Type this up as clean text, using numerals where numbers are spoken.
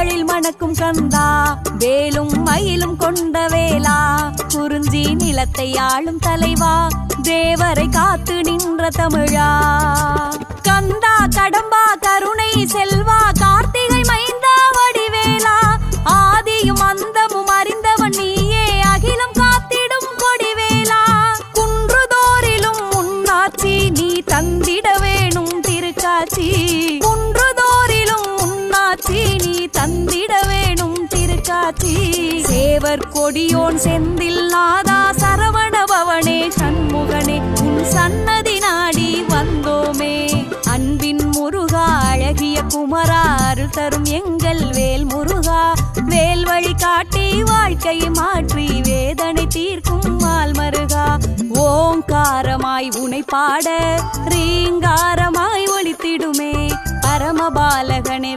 கோவில்களில் மணக்கும் கந்தா, வேலும் மயிலும் கொண்ட வேலா, குறிஞ்சி நிலத்தை ஆளும் தலைவா, தேவரை காத்து நின்ற தமிழா. கந்தா கடம்பா கருணை செல்வா, கார்த்திகை மைந்தா வடிவேலா, ஆதியும் அந்தமும் அறிந்தவன் நீயே, அகிலம் காத்திடும் கொடிவேலா. குன்றுதோறிலும் முன்னாட்சி நீ தந்திட வேணும் திருக்காட்சி, குன்றுதோறிலும் முன்னாட்சி நீ தந்திட வேணும் திருக்காட்சி. சேவர் கொடியோன் செந்தில் நாதா, சரவண பவனே சண்முகனே, உன் சன்னதி நாடி வந்தோமே. அன்பின் முருகா அழகிய குமரா, அருள் தரும் எங்கள் வேல் முருகா, வேல் வழி காட்டி வாழ்க்கை மாற்றி வேதனை தீர்க்கும் மால் மருகா. ஓங்காரமாய் உனை பாட ரீங்காரமாய் ஒலித்திடுமே, பரமபாலகனே